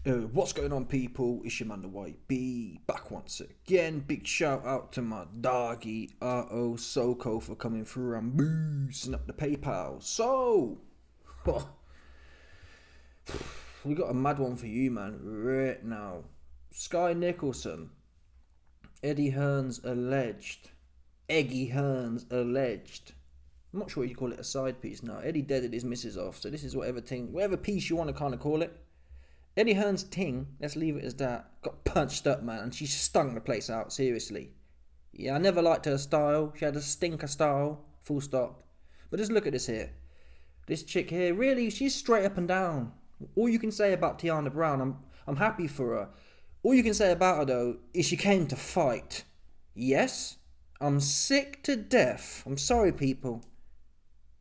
What's going on, people? It's your man the White Bee back once again. Big shout out to my doggy R.O. Soko for coming through and boosting up the PayPal. So, we got a mad one for you, man, right now. Skye Nicolson, Eggy Hearn's alleged. I'm not sure you call it a side piece now. Eddie deaded his missus off, so this is whatever piece you want to kind of call it. Eddie Hearn's ting, let's leave it as that, got punched up, man, and she stung the place out, seriously. Yeah, I never liked her style. She had a stinker style, full stop. But just look at this here. This chick here, really, she's straight up and down. All you can say about Tiara Brown, I'm happy for her. All you can say about her, though, is she came to fight. Yes, I'm sick to death. I'm sorry, people.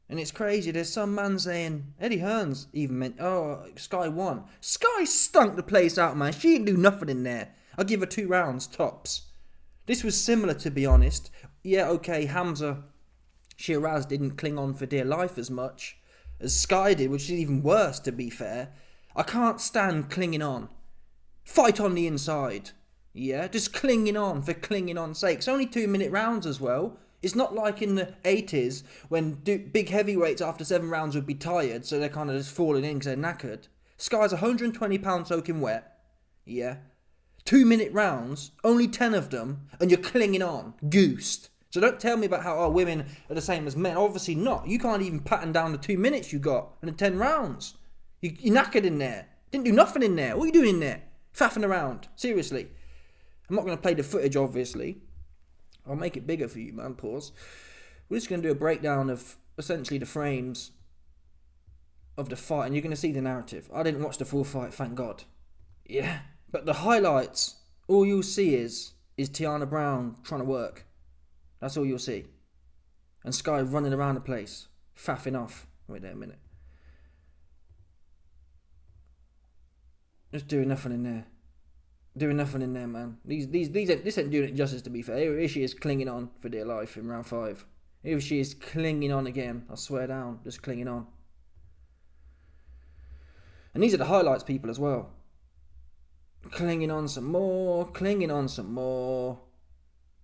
And it's crazy, there's some man saying, Eddie Hearn's even meant, Skye won. Skye stunk the place out, man. She didn't do nothing in there. I'll give her 2 rounds, tops. This was similar, to be honest. Yeah, okay, Hamza Shiraz didn't cling on for dear life as much as Skye did, which is even worse, to be fair. I can't stand clinging on. Fight on the inside. Yeah, just clinging on for clinging on's sake. It's only 2-minute rounds as well. It's not like in the 80s when big heavyweights after 7 rounds would be tired, so they're kind of just falling in because they're knackered. Skye's 120 pounds soaking wet. Yeah. 2-minute rounds, only 10 of them, and you're clinging on. Goosed. So don't tell me about how women are the same as men. Obviously not. You can't even pattern down the 2 minutes you got and the 10 rounds. You're knackered in there. Didn't do nothing in there. What are you doing in there? Faffing around. Seriously. I'm not going to play the footage, obviously. I'll make it bigger for you, man. Pause. We're just going to do a breakdown of essentially the frames of the fight, and you're going to see the narrative. I didn't watch the full fight, thank God. Yeah. But the highlights, all you'll see is Tiara Brown trying to work. That's all you'll see. And Skye running around the place, faffing off. Wait there a minute. Just doing nothing in there. Doing nothing in there, man. This ain't doing it justice, to be fair. Here she is clinging on for dear life in round 5. Here she is clinging on again. I swear down, just clinging on. And these are the highlights, people, as well. Clinging on some more.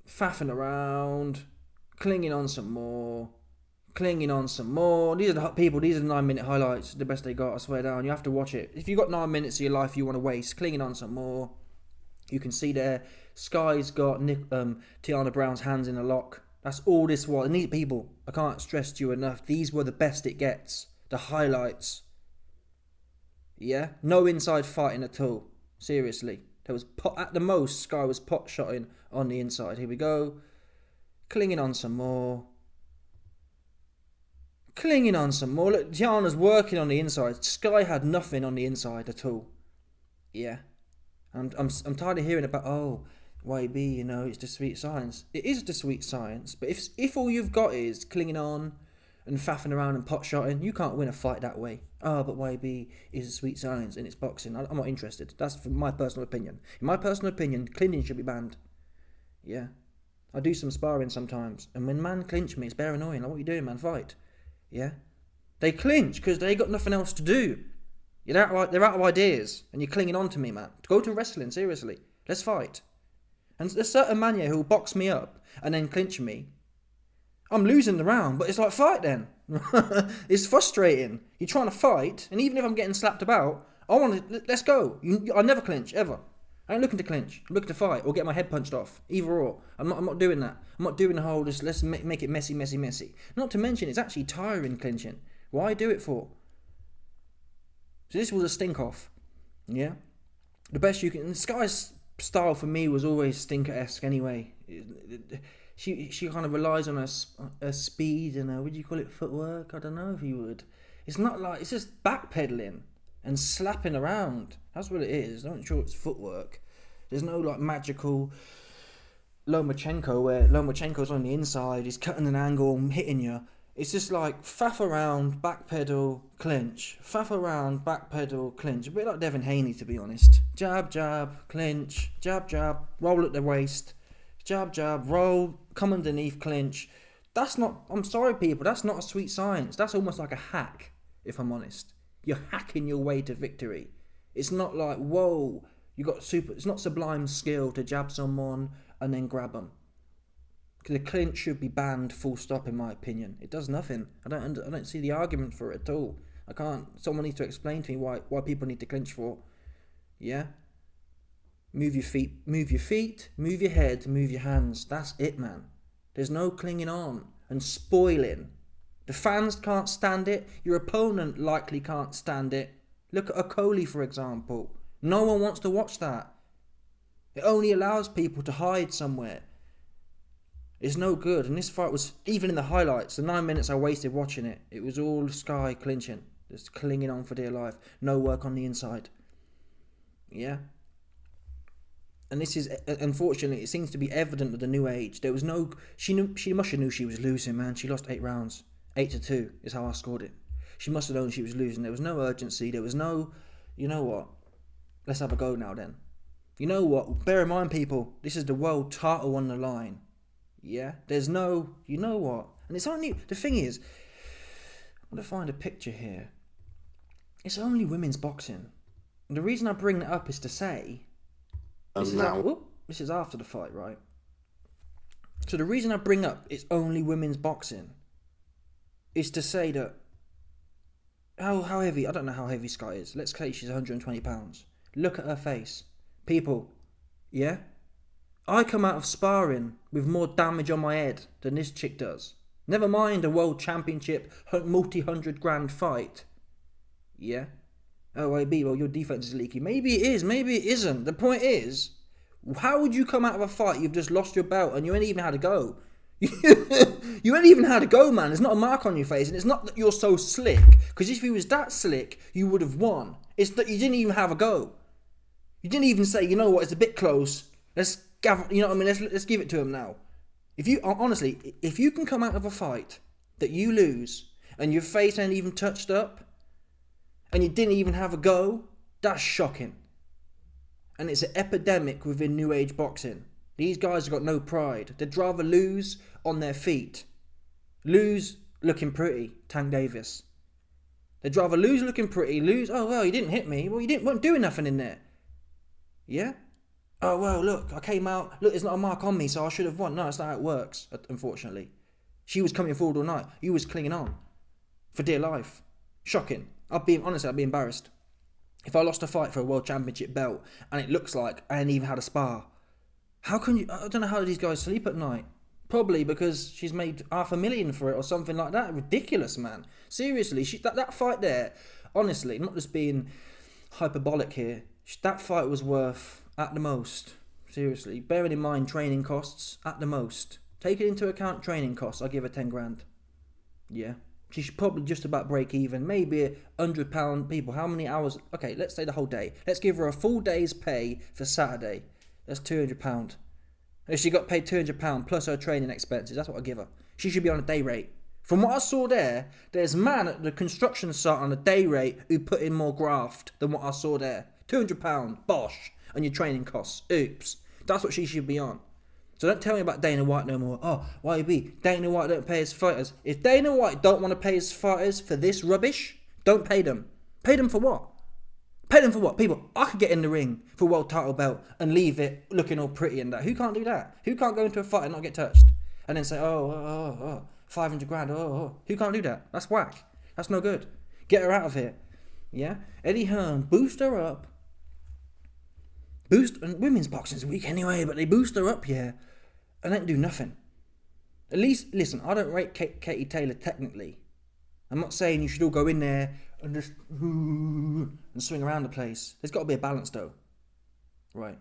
Faffing around. Clinging on some more. These are the people, these are the 9-minute highlights. The best they got, I swear down. You have to watch it. If you've got 9 minutes of your life you want to waste, clinging on some more. You can see there, Skye's got Tiara Brown's hands in a lock. That's all this was. And these people, I can't stress to you enough, these were the best it gets. The highlights. Yeah? No inside fighting at all. Seriously. There was, at the most, Skye was pot-shotting on the inside. Here we go. Clinging on some more. Look, Tiana's working on the inside. Skye had nothing on the inside at all. Yeah. I'm tired of hearing about, YB, it's the sweet science. It is the sweet science, but if all you've got is clinging on and faffing around and pot-shotting, you can't win a fight that way. But YB is the sweet science and it's boxing. I'm not interested. That's for my personal opinion. In my personal opinion, clinching should be banned. Yeah. I do some sparring sometimes, and when man clinch me, it's bare annoying. Like, what are you doing, man? Fight. Yeah. They clinch because they got nothing else to do. They're out of ideas, and you're clinging on to me, man. Go to wrestling, seriously. Let's fight. And there's certain man here who'll box me up and then clinch me. I'm losing the round, but it's like, fight then. It's frustrating. You're trying to fight, and even if I'm getting slapped about, let's go. I never clinch, ever. I ain't looking to clinch. I'm looking to fight or get my head punched off. Either or. I'm not doing that. I'm not doing the whole, just let's make it messy. Not to mention, it's actually tiring clinching. Why do it for? So this was a stink-off, yeah? The best you can... Skye's style for me was always stinker-esque anyway. She kind of relies on her speed and her, would you call it, footwork? I don't know if you would. It's not like... It's just backpedaling and slapping around. That's what it is. I'm not sure it's footwork. There's no, like, magical Lomachenko where Lomachenko's on the inside, he's cutting an angle and hitting you. It's just like faff around, backpedal, clinch. Faff around, backpedal, clinch. A bit like Devin Haney, to be honest. Jab, jab, clinch. Jab, jab, roll at the waist. Jab, jab, roll, come underneath, clinch. That's not, I'm sorry people, that's not a sweet science. That's almost like a hack, if I'm honest. You're hacking your way to victory. It's not like, whoa, it's not sublime skill to jab someone and then grab them. The clinch should be banned, full stop, in my opinion. It does nothing. I don't see the argument for it at all. I can't. Someone needs to explain to me why people need to clinch for. Yeah? Move your feet, move your head, move your hands. That's it, man. There's no clinging on and spoiling. The fans can't stand it. Your opponent likely can't stand it. Look at Okoli, for example. No one wants to watch that. It only allows people to hide somewhere. It's no good. And this fight was, even in the highlights, the 9 minutes I wasted watching it, it was all Skye clinching. Just clinging on for dear life. No work on the inside. Yeah? And this is, unfortunately, it seems to be evident with the new age. There was no, she must have knew she was losing, man. She lost 8 rounds. 8-2 is how I scored it. She must have known she was losing. There was no urgency. There was no, you know what? Let's have a go now then. You know what? Bear in mind, people, this is the world title on the line. Yeah? There's no, you know what? And it's only, the thing is, I'm going to find a picture here. It's only women's boxing. And the reason I bring that up is to say, this is after the fight, right? So the reason I bring up it's only women's boxing is to say that how heavy, I don't know how heavy Skye is. Let's say she's 120 pounds. Look at her face. People, yeah? I come out of sparring with more damage on my head than this chick does. Never mind a world championship, multi-hundred grand fight. Yeah? Oh, AB, well, your defense is leaky. Maybe it is, maybe it isn't. The point is, how would you come out of a fight, you've just lost your belt and you ain't even had a go? You ain't even had a go, man. There's not a mark on your face, and it's not that you're so slick, because if you was that slick, you would have won. It's that you didn't even have a go. You didn't even say, you know what, it's a bit close. Let's gather, you know what I mean? Let's give it to him now. If you, honestly, if you can come out of a fight that you lose, and your face ain't even touched up, and you didn't even have a go, that's shocking. And it's an epidemic within New Age boxing. These guys have got no pride. They'd rather lose on their feet. Lose looking pretty, Tank Davis. They'd rather lose looking pretty, lose, oh well, you didn't hit me. Well, you weren't doing nothing in there. Yeah? Oh well, look, I came out, look, there's not a mark on me, so I should have won. No, that's not how it works, unfortunately. She was coming forward all night. You was clinging on. For dear life. Shocking. I'd be embarrassed. If I lost a fight for a world championship belt and it looks like I ain't even had a spar, how can you, I don't know how these guys sleep at night. Probably because she's made $500,000 for it or something like that. Ridiculous, man. Seriously, that fight there, honestly, not just being hyperbolic here, that fight was worth, at the most, seriously, bearing in mind training costs, at the most, taking into account training costs, I'll give her 10 grand. Yeah. She should probably just about break even. Maybe £100 people. How many hours? Okay, let's say the whole day. Let's give her a full day's pay for Saturday. That's £200. If she got paid £200 plus her training expenses, that's what I give her. She should be on a day rate. From what I saw there's man at the construction site on a day rate who put in more graft than what I saw there. £200, bosh, and your training costs. Oops. That's what she should be on. So don't tell me about Dana White no more. Oh, YB, Dana White don't pay his fighters. If Dana White don't want to pay his fighters for this rubbish, don't pay them. Pay them for what? Pay them for what? People, I could get in the ring for a world title belt and leave it looking all pretty and that. Who can't do that? Who can't go into a fight and not get touched? And then say, 500 grand, Who can't do that? That's whack. That's no good. Get her out of here. Yeah? Eddie Hearn, boost her up. And women's boxing's weak anyway, but they boost her up, yeah. And don't do nothing. At least, listen, I don't rate Katie Taylor technically. I'm not saying you should all go in there and just and swing around the place. There's got to be a balance though. Right.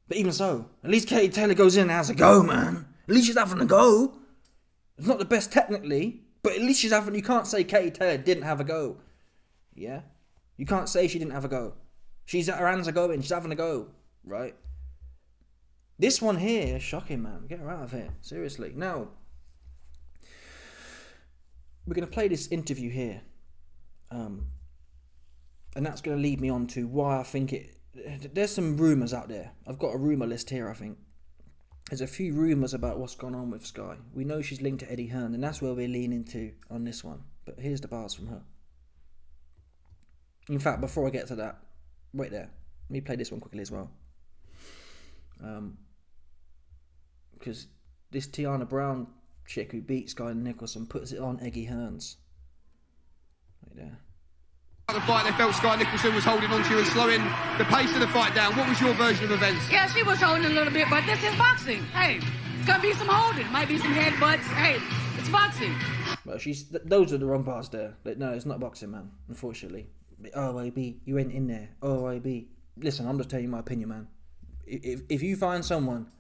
But even so, at least Katie Taylor goes in and has a go, man. At least she's having a go. It's not the best technically, but at least she's having, you can't say Katie Taylor didn't have a go. Yeah? You can't say she didn't have a go. Her hands are going, she's having a go. Right? This one here is shocking, man. Get her out of here. Seriously. Now, we're going to play this interview here. And that's going to lead me on to why I think there's some rumours out there. I've got a rumour list here, I think. There's a few rumours about what's gone on with Skye. We know she's linked to Eddie Hearn, and that's where we're leaning to on this one. But here's the bars from her. In fact, before I get to that, Wait there. Let me play this one quickly as well. Because this Tiana Brown chick who beat Skye Nicolson puts it on Eggy Hearns. Right there. The fight, they felt Skye Nicolson was holding on to you and slowing the pace of the fight down. What was your version of events? Yeah, she was holding a little bit, but this is boxing. Hey, it's gonna be some holding, might be some headbutts. Hey, it's boxing. Well, those are the wrong parts there. No, it's not boxing, man. Unfortunately. OIB, you went in there. OIB. Listen, I'm just telling you my opinion, man. If you find someone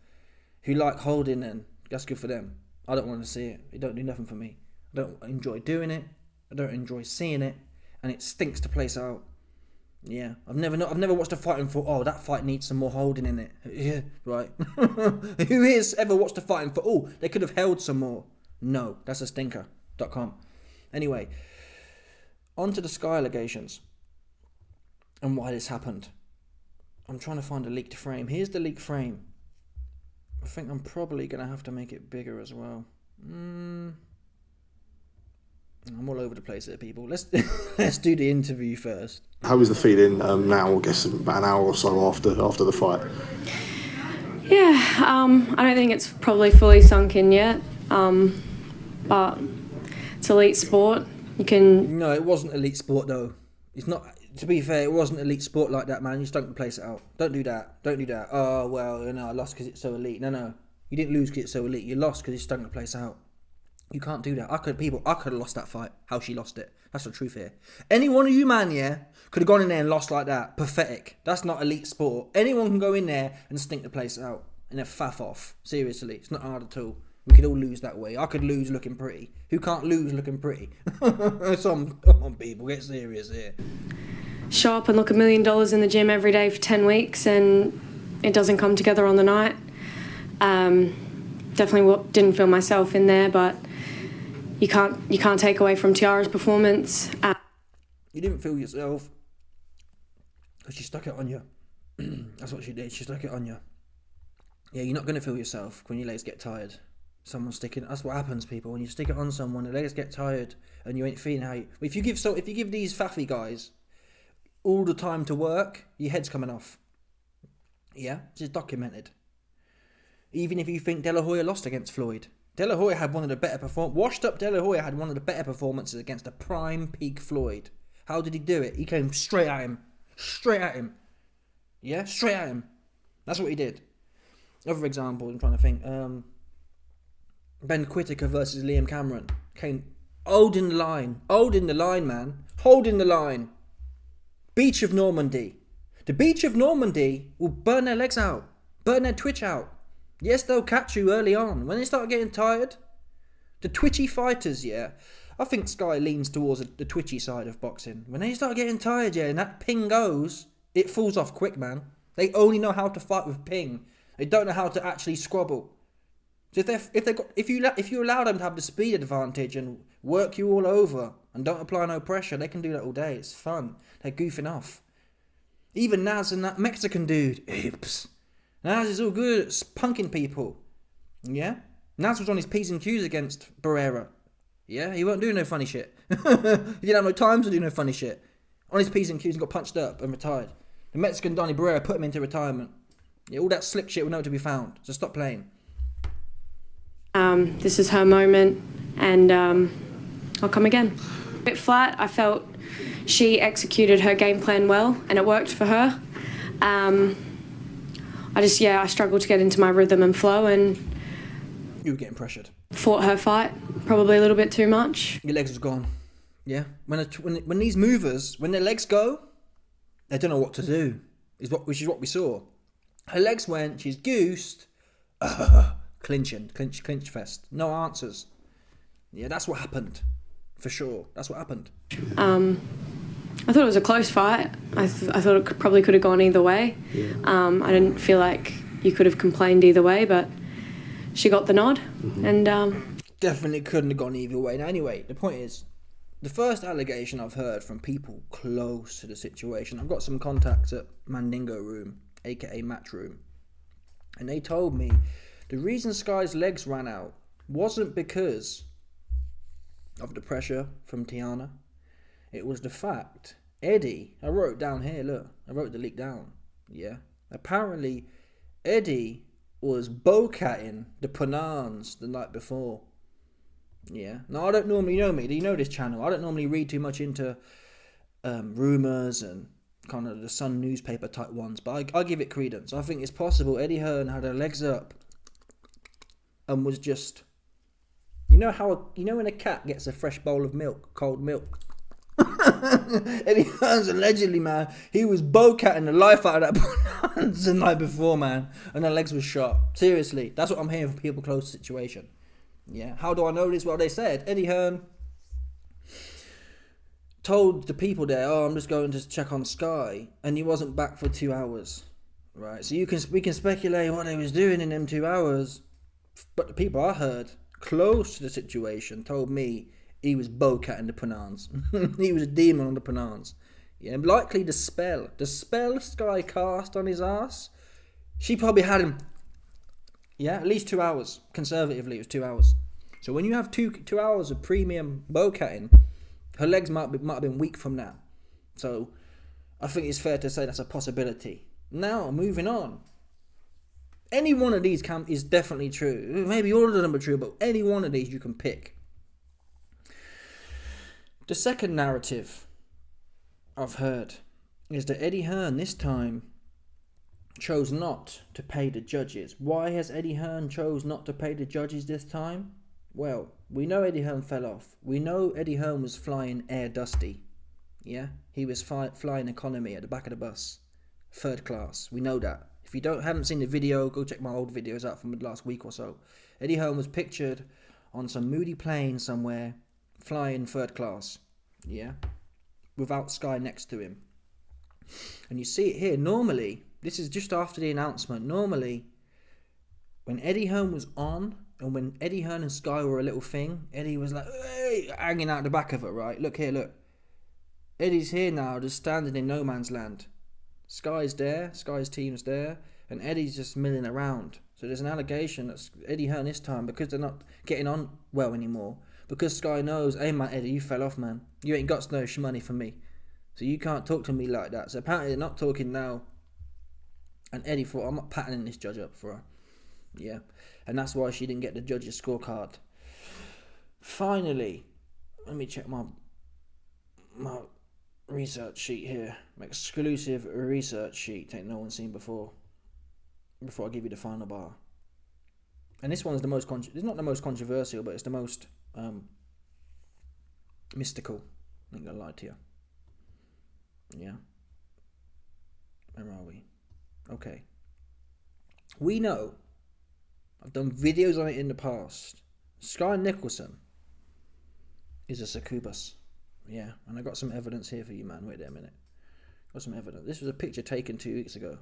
who like holding, then that's good for them. I don't want to see it. It don't do nothing for me. I don't enjoy doing it. I don't enjoy seeing it, and it stinks to place out. Yeah, I've never watched a fight and thought, oh, that fight needs some more holding in it. Yeah, right. Who has ever watched a fight and thought, oh, they could have held some more? No, that's a stinker.com. Anyway, on to the Skye allegations and why this happened. I'm trying to find a leaked frame. Here's the leaked frame. I think I'm probably going to have to make it bigger as well. I'm all over the place here, people. Let's do the interview first. How is the feeling now, I guess, about an hour or so after the fight? Yeah, I don't think it's probably fully sunk in yet, but it's elite sport. You can... No, it wasn't elite sport, though. It's not... To be fair, it wasn't elite sport like that, man. You stunk the place out. Don't do that. Don't do that. Oh, well, I lost because it's so elite. No. You didn't lose because it's so elite. You lost because you stunk the place out. You can't do that. I could have lost that fight, how she lost it. That's the truth here. Any one of you, man, yeah, could have gone in there and lost like that. Pathetic. That's not elite sport. Anyone can go in there and stink the place out and then faff off. Seriously. It's not hard at all. We could all lose that way. I could lose looking pretty. Who can't lose looking pretty? Come on, people, get serious here. Show up and look $1 million in the gym every day for 10 weeks and it doesn't come together on the night. Definitely didn't feel myself in there, but you can't take away from Tiara's performance. You didn't feel yourself because she stuck it on you. That's what she did. She stuck it on you. Yeah, you're not going to feel yourself when your legs get tired. Someone sticking. That's what happens, people. When you stick it on someone, the legs get tired and you ain't feeling how you... If you give these faffy guys all the time to work, your head's coming off. Yeah, this is documented. Even if you think De La Hoya lost against Floyd, De La Hoya had one of the better washed up De La Hoya had one of the better performances against a prime peak Floyd. How did he do it? He came straight at him. Yeah, straight at him. That's what he did. Other examples, I'm trying to think. Ben Whittaker versus Liam Cameron came holding the line, man, holding the line. Beach of Normandy. The Beach of Normandy will burn their legs out, burn their twitch out. Yes, they'll catch you early on. When they start getting tired, the twitchy fighters, yeah, I think Skye leans towards the twitchy side of boxing. When they start getting tired, yeah, and that ping goes, it falls off quick, man. They only know how to fight with ping. They don't know how to actually squabble. So if you allow them to have the speed advantage and work you all over and don't apply no pressure, they can do that all day. It's fun. They're goofing off. Even Naz and that Mexican dude, oops. Naz is all good at punking people. Yeah? Naz was on his P's and Q's against Barrera. Yeah? He weren't doing no funny shit. He didn't have no time to do no funny shit. On his P's and Q's and got punched up and retired. The Mexican Donny Barrera put him into retirement. Yeah, all that slick shit will know to be found. So stop playing. This is her moment and I'll come again. A bit flat. I felt she executed her game plan well and it worked for her. I struggled to get into my rhythm and flow and... You were getting pressured. Fought her fight, probably a little bit too much. Your legs was gone. Yeah? When these movers, when their legs go, they don't know what to do, which is what we saw. Her legs went, she's goosed, clinch fest. No answers. Yeah, that's what happened. For sure. That's what happened. I thought it was a close fight. I thought it probably could have gone either way. Yeah. I didn't feel like you could have complained either way, but she got the nod. Mm-hmm. And definitely couldn't have gone either way. Now, anyway, the point is, the first allegation I've heard from people close to the situation, I've got some contacts at Mandingo Room, aka Match Room, and they told me the reason Skye's legs ran out wasn't because of the pressure from Tiana. It was the fact Eddie, I wrote it down here, look. I wrote the leak down. Yeah. Apparently, Eddie was bowcatting the Panans the night before. Yeah. Now, I don't normally know me. Do you know this channel? I don't normally read too much into rumours and kind of the Sun newspaper type ones, but I give it credence. I think it's possible Eddie Hearn had her legs up and was just... You know when a cat gets a fresh bowl of milk, cold milk? Eddie Hearn's allegedly, man, he was bowcatting the life out of that Bonanza the night before, man, and her legs were shot. Seriously, that's what I'm hearing from people close to the situation. Yeah, how do I know this? Well, they said Eddie Hearn told the people there, "Oh, I'm just going to check on Skye," and he wasn't back for 2 hours. Right, so we can speculate what he was doing in them 2 hours, but the people I heard close to the situation told me he was bowcatting the Panans. He was a demon on the Panans. Yeah, likely the spell Skye cast on his ass, she probably had him. Yeah, at least 2 hours. Conservatively, it was 2 hours. So when you have two hours of premium bowcatting, her legs might have been weak from that. So I think it's fair to say that's a possibility. Now, moving on. Any one of these is definitely true. Maybe all of them are true, but any one of these you can pick. The second narrative I've heard is that Eddie Hearn this time chose not to pay the judges. Why has Eddie Hearn chose not to pay the judges this time? Well, we know Eddie Hearn fell off. We know Eddie Hearn was flying Air Dusty. Yeah? He was flying economy at the back of the bus. 3rd class. We know that. If you haven't seen the video, go check my old videos out from the last week or so. Eddie Hearn was pictured on some moody plane somewhere, flying 3rd class. Yeah? Without Skye next to him. And you see it here. Normally, this is just after the announcement. Normally, when Eddie Hearn was on, and when Eddie Hearn and Skye were a little thing, Eddie was like, hey, hanging out the back of it, right? Look here, look. Eddie's here now, just standing in no man's land. Skye's there, Skye's team's there, and Eddie's just milling around. So there's an allegation that Eddie Hearn this time, because they're not getting on well anymore, because Skye knows, hey man, Eddie, you fell off, man. You ain't got no money for me. So you can't talk to me like that. So apparently they're not talking now. And Eddie thought, I'm not patterning this judge up for her. Yeah. And that's why she didn't get the judge's scorecard. Finally, let me check my research sheet here. My exclusive research sheet. Ain't no one seen before I give you the final bar. And this one's the most, it's not the most controversial, but it's the most mystical. I ain't gonna lie to you. Yeah. Where are we? Okay. We know, I've done videos on it in the past, Skye Nicolson is a succubus. Yeah, and I got some evidence here for you, man. Wait there a minute. Got some evidence. This was a picture taken 2 weeks ago.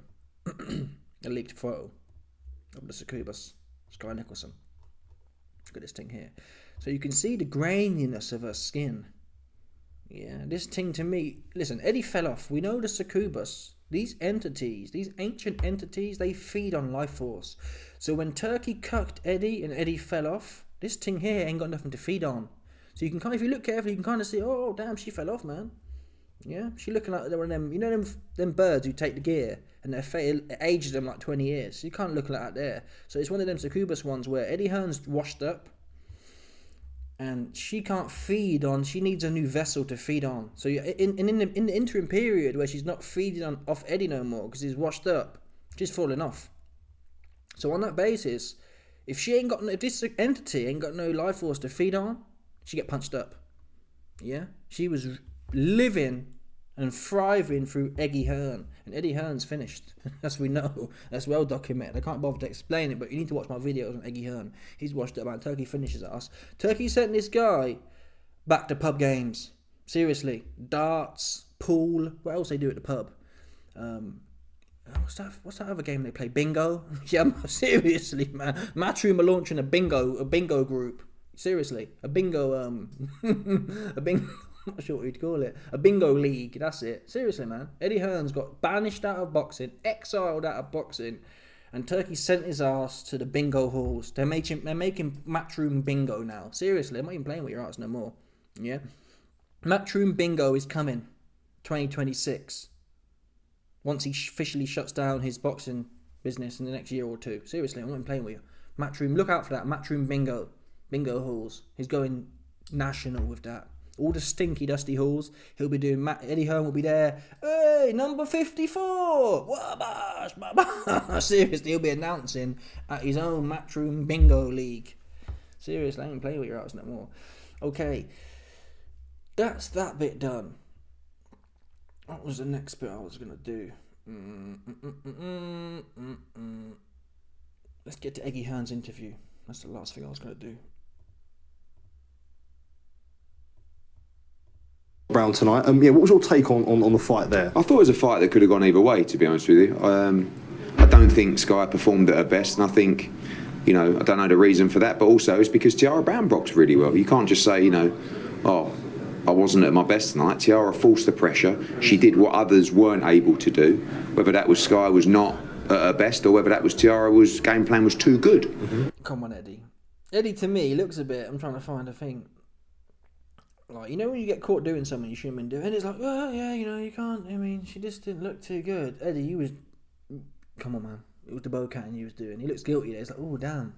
A leaked photo of the succubus, Skye Nicolson. Look at this thing here. So you can see the graininess of her skin. Yeah, this thing to me... Listen, Eddie fell off. We know the succubus, these entities, these ancient entities, they feed on life force. So when Turkey cucked Eddie and Eddie fell off, this thing here ain't got nothing to feed on. So you can kind of, if you look carefully, you can kind of see, oh, damn, she fell off, man. Yeah, she looking like one of them, you know them birds who take the gear and it ages them like 20 years. So you can't look like that there. So it's one of them succubus ones where Eddie Hearn's washed up and she can't feed on, she needs a new vessel to feed on. So in the interim period where she's not feeding off Eddie no more because he's washed up, she's falling off. So on that basis, if this entity ain't got no life force to feed on, she get punched up. Yeah? She was living and thriving through Eddie Hearn. And Eddie Hearn's finished. As we know. That's well documented. I can't bother to explain it, but you need to watch my videos on Eddie Hearn. He's washed up, man. Turkey finishes us. Turkey sent this guy back to pub games. Seriously. Darts, pool. What else they do at the pub? What's that other game they play? Bingo? Yeah, seriously, man. Matchroom are launching a bingo group. Seriously, a bingo, I'm not sure what you'd call it. A bingo league, that's it. Seriously, man. Eddie Hearn's got banished out of boxing, exiled out of boxing, and Turkey sent his ass to the bingo halls. They're making Matchroom bingo now. Seriously, I'm not even playing with your ass no more. Yeah? Matchroom bingo is coming. 2026. Once he officially shuts down his boxing business in the next year or two. Seriously, I'm not even playing with you. Matchroom, look out for that. Matchroom bingo. Bingo halls. He's going national with that. All the stinky, dusty halls. He'll be doing... Eddie Hearn will be there. Hey, number 54. Wabash. Seriously, he'll be announcing at his own Matchroom bingo league. Seriously, I ain't playing with your house no more. Okay. That's that bit done. What was the next bit I was going to do? Let's get to Eggy Hearn's interview. That's the last thing I was going to do. Brown tonight. What was your take on the fight there? I thought it was a fight that could have gone either way, to be honest with you. I don't think Skye performed at her best, and I think, I don't know the reason for that, but also it's because Tiara Brown boxed really well. You can't just say, I wasn't at my best tonight. Tiara forced the pressure. She did what others weren't able to do. Whether that was Skye was not at her best, or whether that was Tiara's game plan was too good. Mm-hmm. Come on, Eddie. Eddie, to me, looks a bit... I'm trying to find a thing. Like, when you get caught doing something you shouldn't have been doing, it's like, well, yeah, you can't... she just didn't look too good. Eddie, you was... Come on, man. It was the bow catting you was doing. He looks guilty there. It's like, oh, damn.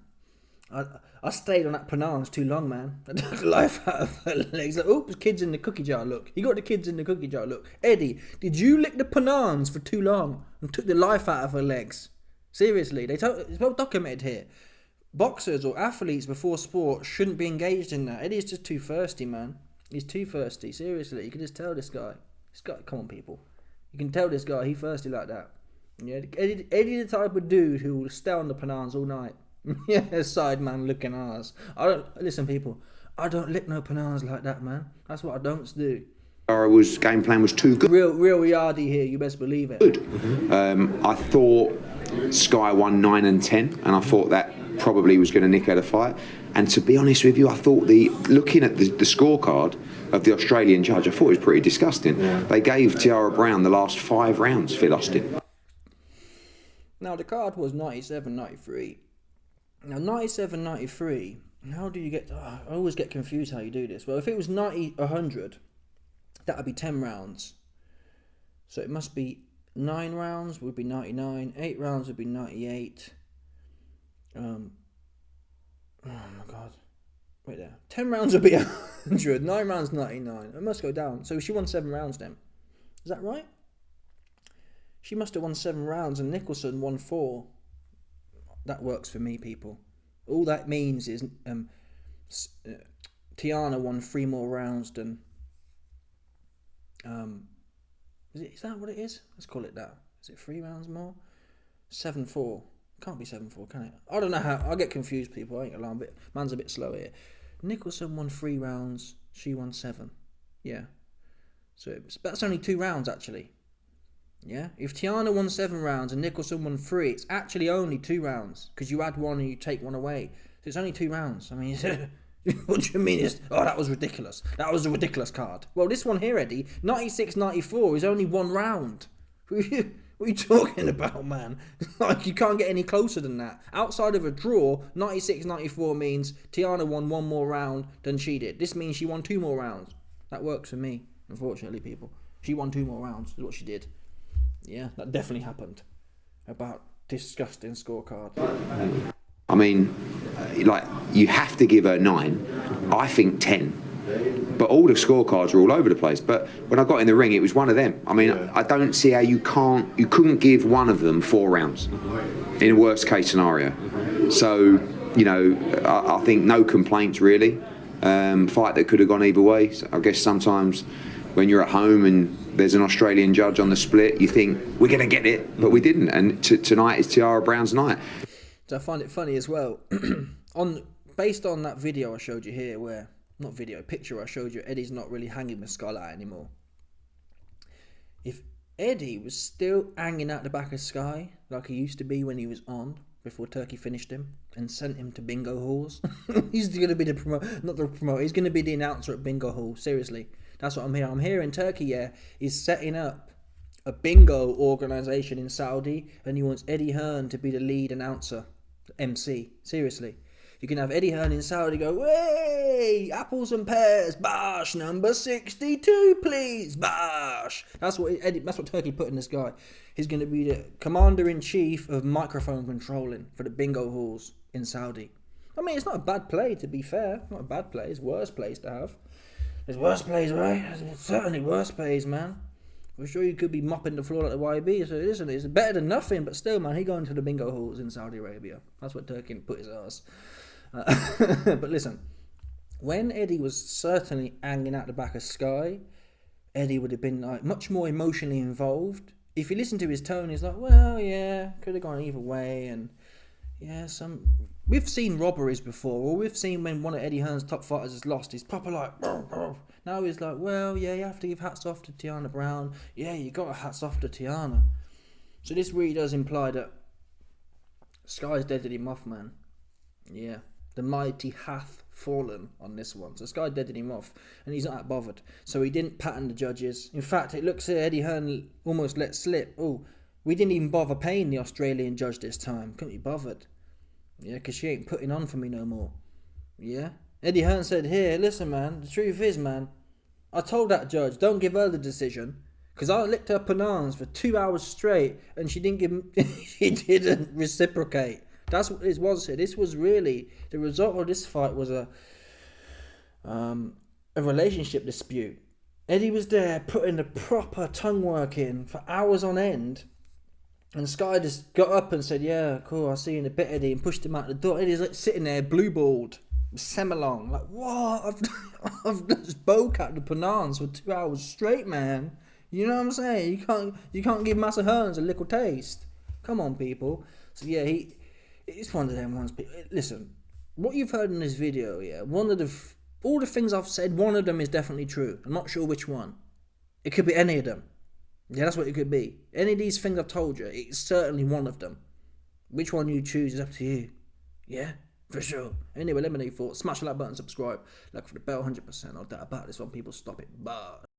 I stayed on that Penance too long, man. I took the life out of her legs. Like, oops, kids in the cookie jar, look. You got the kids in the cookie jar, look. Eddie, did you lick the Penance for too long and took the life out of her legs? Seriously, it's well documented here. Boxers or athletes before sport shouldn't be engaged in that. Eddie's just too thirsty, man. He's too thirsty. Seriously, you can just tell this guy. Come on, people. You can tell this guy, he's thirsty like that. Yeah, Eddie the type of dude who will stay on the Penance all night. Yeah, side man looking ass. Listen, people. I don't lick no Penance like that, man. That's what I don't do. Tiara's game plan was too good. Real yardy here. You best believe it. Good. Mm-hmm. I thought Skye won 9 and 10, and I thought that probably was going to nick her the fight. And to be honest with you, I thought looking at the scorecard of the Australian judge, I thought it was pretty disgusting. Yeah. They gave Tiara Brown the last 5 rounds, Phil Austin. Now the card was 97-93. Now, 97-93, how do you get... I always get confused how you do this. Well, if it was 90-100, that would be 10 rounds. So it must be 9 rounds would be 99, 8 rounds would be 98. Oh, my God. Wait there. 10 rounds would be 100, 9 rounds 99. It must go down. So she won 7 rounds then. Is that right? She must have won 7 rounds and Nicholson won 4. That works for me, people. All that means is Tiana won 3 more rounds than... Is that what it is? Let's call it that. Is it 3 rounds more? 7-4. Can't be 7-4, can it? I don't know how... I get confused, people. I ain't gonna lie. Man's a bit slow here. Nicholson won 3 rounds. She won 7. Yeah. So that's only 2 rounds, actually. Yeah, if Tiana won 7 rounds and Nicholson won 3, it's actually only 2 rounds because you add 1 and you take 1 away. So it's only 2 rounds. I mean, what do you mean? That was ridiculous. That was a ridiculous card. Well, this one here, Eddie, 96-94 is only 1 round. What are you talking about, man? Like, you can't get any closer than that. Outside of a draw, 96-94 means Tiana won 1 more round than she did. This means she won 2 more rounds. That works for me, unfortunately, people. She won 2 more rounds, is what she did. Yeah, that definitely happened. About disgusting scorecard. I mean, you have to give her 9. I think 10. But all the scorecards are all over the place. But when I got in the ring, it was one of them. I mean, I don't see how you couldn't give one of them 4 rounds in a worst case scenario. So, I think no complaints really. Fight that could have gone either way. So I guess sometimes when you're at home and there's an Australian judge on the split, you think, we're going to get it, but we didn't. And tonight is Tiara Brown's night. So I find it funny as well. Based on that video I showed you here, picture I showed you, Eddie's not really hanging with Skye anymore. If Eddie was still hanging out the back of Skye, like he used to be when he was on, before Turkey finished him, and sent him to bingo halls, he's going to be he's going to be the announcer at bingo hall, seriously. That's what I'm hearing. I'm hearing Turkey, is setting up a bingo organisation in Saudi, and he wants Eddie Hearn to be the lead announcer, MC. Seriously. You can have Eddie Hearn in Saudi go, "Way, apples and pears, bash, number 62, please, bash." That's what Turkey put in this guy. He's going to be the commander-in-chief of microphone controlling for the bingo halls in Saudi. I mean, it's not a bad play, to be fair. Not a bad play. It's worse plays to have. There's worse plays, right? There's certainly worse plays, man. For sure you could be mopping the floor like the YB, so it isn't. It's better than nothing, but still, man, he going to the bingo halls in Saudi Arabia. That's what Turkey put his ass. But listen, when Eddie was certainly hanging out the back of Skye, Eddie would have been like much more emotionally involved. If you listen to his tone, he's like, well, yeah, could have gone either way, and yeah, we've seen robberies before, or we've seen when one of Eddie Hearn's top fighters has lost, he's proper like, "Brr, brr." Now he's like, well, yeah, you have to give hats off to Tiara Brown. Yeah, you got to hats off to Tiara. So this really does imply that Skye's deaded him off, man. Yeah, the mighty hath fallen on this one. So Skye deaded him off, and he's not that bothered. So he didn't pattern the judges. In fact, it looks like Eddie Hearn almost let slip. Oh, we didn't even bother paying the Australian judge this time. Couldn't be bothered. Yeah, because she ain't putting on for me no more. Yeah? Eddie Hearn said, here, listen, man, the truth is, man, I told that judge, don't give her the decision, because I licked her bananas for 2 hours straight, and she didn't reciprocate. That's what it was. This was really, the result of this fight was a relationship dispute. Eddie was there putting the proper tongue work in for hours on end, and Skye just got up and said, yeah, cool, I'll see you in a bit, Eddie, and pushed him out the door. Eddie's like sitting there, blue-balled, semalong, like, what? I've just spoke at the bananas for 2 hours straight, man. You know what I'm saying? You can't give Massa Hearns a little taste. Come on, people. So yeah, it's one of them ones. Listen, what you've heard in this video, yeah, all the things I've said, one of them is definitely true. I'm not sure which one. It could be any of them. Yeah, that's what it could be. Any of these things I've told you, it's certainly one of them. Which one you choose is up to you. Yeah, for sure. Anyway, let me know your thoughts. Smash the like button, subscribe. Like for the bell, 100%. I'll doubt about this one. People stop it. Bye.